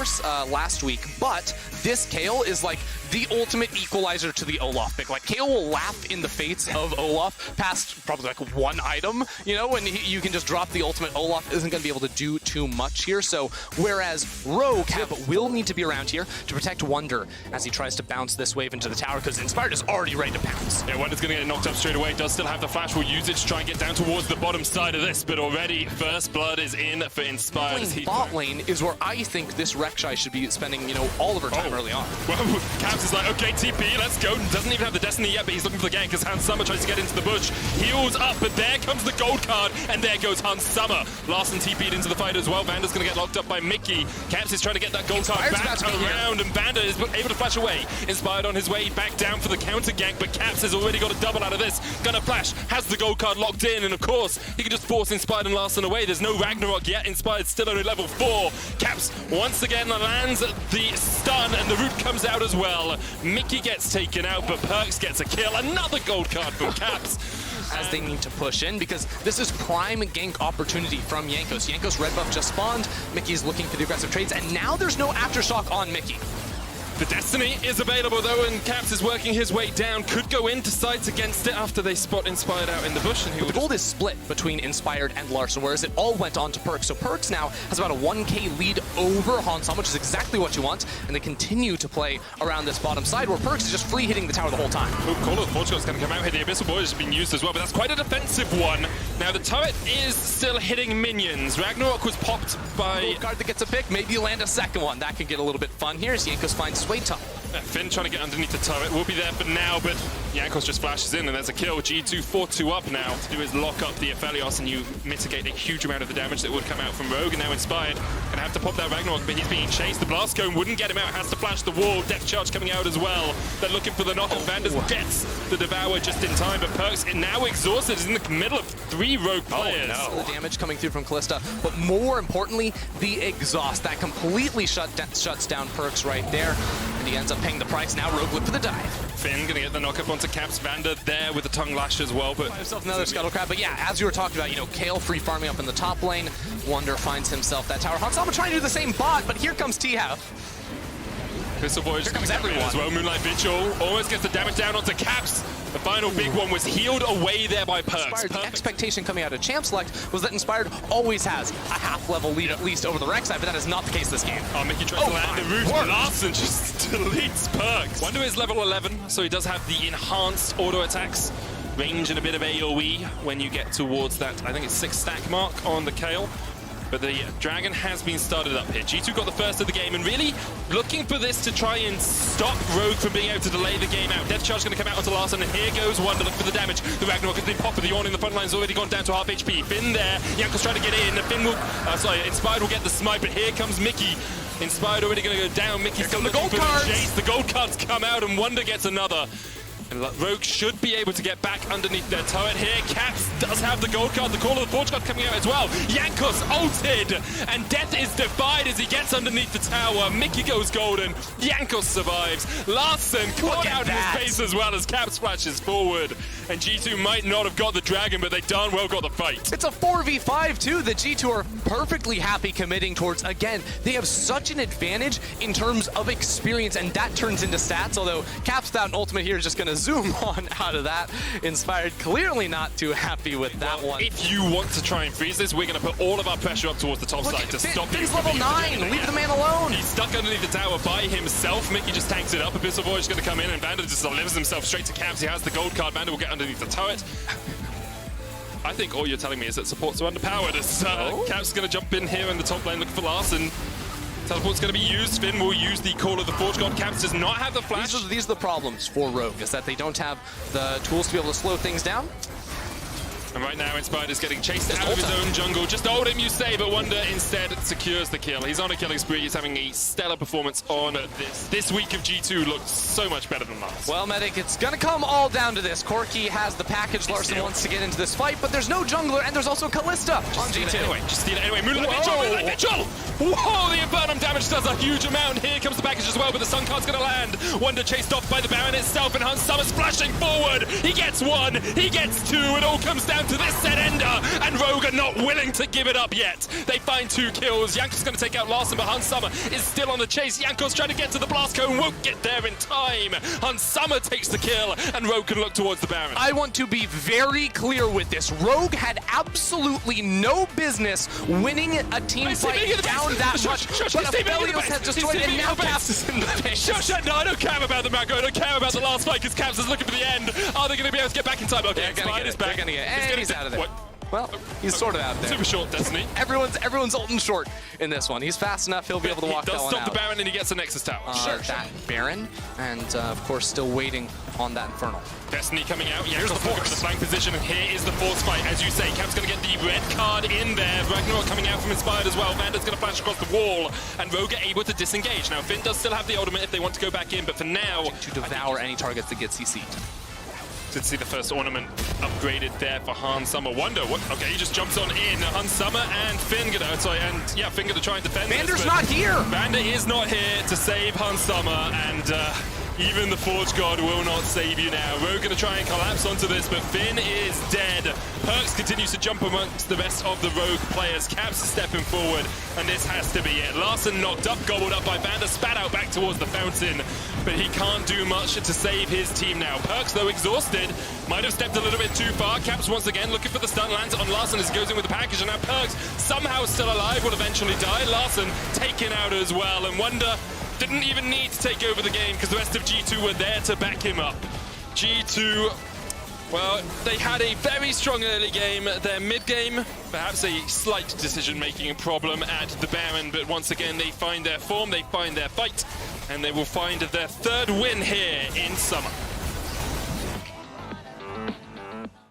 course, last week, but this Kayle is like the ultimate equalizer to the Olaf pick. Like, Kayle will laugh in the face of Olaf past probably like one item, you know, and you can just drop the ultimate. Olaf isn't going to be able to do too much here. So, whereas Rogue will need to be around here to protect Wonder as he tries to bounce this wave into the tower, because Inspired is already ready to pounce. Yeah, Wonder's going to get knocked up straight away. Does still have the flash. Will use it to try and get down towards the bottom side of this, but already first blood is in for Inspired. Bot lane is where I think this Rek'Sai should be spending, you know, all of her time early on. Well, Caps is like, okay, TP, let's go. Doesn't even have the Destiny yet, but he's looking for the gank as Hans Summer tries to get into the bush. Heals up, but there comes the gold card, and there goes Hans Summer. Larson TP'd into the fight as well. Vander's going to get locked up by Mickey. Caps is trying to get that gold card back around, and Vander is able to flash away. Inspired on his way back down for the counter gank, but Caps has already got a double out of this. Gonna flash, has the gold card locked in, and of course, he can just force Inspired and Larson away. There's no Ragnarok yet. Inspired still only level 4. Caps once again lands the stun, and the root comes out as well. Mickey gets taken out, but Perks gets a kill. Another gold card from Caps. As they need to push in, because this is prime gank opportunity from Jankos. Jankos red buff just spawned. Mickey's looking for the aggressive trades, and now there's no aftershock on Mickey. The Destiny is available though, and Caps is working his way down. Could go in, decides against it after they spot Inspired out in the bush. And the gold is split between Inspired and Larson, whereas it all went on to Perks. So Perks now has about a 1k lead over Hansam, which is exactly what you want. And they continue to play around this bottom side, where Perks is just free hitting the tower the whole time. Call of Portugal is going to come out here. The Abyssal Boy has been used as well, but that's quite a defensive one. Now the turret is still hitting minions. Ragnarok was popped by... Gold card that gets a pick. Maybe you land a second one. That could get a little bit fun here as Jankos finds Sway top. Finn trying to get underneath the turret. Will be there for now, but Jankos just flashes in, and there's a kill. G2 4-2 up now. To do is lock up the Aphelios, and you mitigate a huge amount of the damage that would come out from Rogue. And now Inspired gonna have to pop that Ragnarok, but he's being chased. The blast cone wouldn't get him out. Has to flash the wall. Depth charge coming out as well. They're looking for the knock, and Vanders gets the Devour just in time. But Perks now exhausted, is in the middle of 3 Rogue players. Oh, no. The damage coming through from Callista, but more importantly, the exhaust that completely shuts down Perks right there, and he ends up paying the price. Now Rogue look for the dive. Finn gonna get the knock up onto Caps. Vander there with the tongue lash as well, but himself another scuttle crab. But yeah, as you were talking about, you know, Kayle free farming up in the top lane. Wonder finds himself that tower. Hansama trying to do the same bot, but here comes T-Half. Pistol Boy here comes everyone as well. Moonlight Vigil almost gets the damage down onto Caps. The final big one was healed away there by Perks. The expectation coming out of Champ Select was that Inspired always has a half-level lead at least over the Rek'Sai, but that is not the case this game. Oh, Mickey tries to land the root. Larson just deletes Perks. Wonder is level 11, so he does have the enhanced auto attacks. Range and a bit of AoE when you get towards that, I think it's 6 stack mark on the Kayle. But the Dragon has been started up here. G2 got the first of the game, and really looking for this to try and stop Rogue from being able to delay the game out. Death Charge is going to come out onto Larson, and here goes Wonder looking for the damage. The Ragnarok has been popped, but the Ornn in the front line's already gone down to half HP. Finn there. Jankos trying to get in. Finn will, Inspired will get the smite, but here comes Mickey. Inspired already going to go down. Mickey's still looking for the chase. The gold cards come out, and Wonder gets another. And Rogue should be able to get back underneath their turret here. Caps does have the gold card, the Call of the Forge card coming out as well. Jankos ulted, and death is defied as he gets underneath the tower. Mickey goes golden, Jankos survives. Larson caught out in his face as well as Caps flashes forward. And G2 might not have got the dragon, but they darn well got the fight. It's a 4v5 too. The G2 are perfectly happy committing towards, again, they have such an advantage in terms of experience, and that turns into stats, although Caps without an ultimate here is just going to zoom on out of that. Inspired clearly not too happy with that one. If you want to try and freeze this, we're going to put all of our pressure up towards the top side to stop him. He's level 9, leave the man alone. He's stuck underneath the tower by himself. Mickey just tanks it up. Abyssal Boy is going to come in, and Vander just delivers himself straight to Caps. He has the gold card. Vander will get underneath the turret. I think all you're telling me is that supports are underpowered. As Caps is going to jump in here in the top lane looking for Larson. Teleport's going to be used. Finn will use the Call of the Forge God. Caps does not have the flash. These are the problems for Rogue, is that they don't have the tools to be able to slow things down. And right now, Inspired is getting chased out of his own jungle. Just ult him, you say, but Wonder instead secures the kill. He's on a killing spree. He's having a stellar performance on this. This week of G2 looks so much better than last. Well, Medic, it's going to come all down to this. Corki has the package. Larson wants to get into this fight, but there's no jungler, and there's also Callista on G2. Anyway, just steal it anyway. Moonlight Vigil! Whoa, the Infernum damage does a huge amount. Here comes the package as well, but the Sun card's going to land. Wonder chased off by the Baron itself, and Hans Summer splashing forward. He gets 1, he gets 2. It all comes down to this set ender, and Rogue are not willing to give it up yet. They find 2 kills. Jankos going to take out Larson, but Hansama is still on the chase. Jankos trying to get to the blast cone, won't get there in time. Hansama takes the kill, and Rogue can look towards the Baron. I want to be very clear with this. Rogue had absolutely no business winning a team fight down that much. But Aphelios has destroyed it, and now Caps is in the face. No, I don't care about the Mako. I don't care about the last fight, because Caps is looking for the end. Are they going to be able to get back in time? Okay, Spine is back. They're gonna get it. And he's out of there. What? Well, he's sort of out there. Super short, Destiny. Everyone's ulting short in this one. He's fast enough, he'll be able to walk that one out. He does stop the Baron and he gets the Nexus Tower. Sure. That Baron, and of course still waiting on that Infernal. Destiny coming out. Yeah, here's the Force. The flank position, and here is the Force fight. As you say, Cap's going to get the red card in there. Ragnarok coming out from Inspired as well. Vanda's going to flash across the wall, and Rogue are able to disengage. Now, Finn does still have the ultimate if they want to go back in, but for now... To devour any targets that get CC'd. Did see the first ornament upgraded there for Hansama. Wonder what? Okay, he just jumps on in. Hansama and Finn Finn gonna try and defend. Vander's not here. Vander is not here to save Hansama, and even the Forge God will not save you now. Rogue gonna try and collapse onto this, but Finn is dead. Perks continues to jump amongst the rest of the Rogue players. Caps is stepping forward, and this has to be it. Larson knocked up, gobbled up by Vander, spat out back towards the fountain, but he can't do much to save his team now. Perks, though exhausted, might have stepped a little bit too far. Caps once again looking for the stun, lands on Larson as he goes in with the package, and now Perks, somehow still alive, will eventually die. Larson taken out as well, and Wonder didn't even need to take over the game because the rest of G2 were there to back him up. G2, well, they had a very strong early game. Their mid-game, perhaps a slight decision-making problem at the Baron, but once again, they find their form, they find their fight, and they will find their 3rd win here in summer.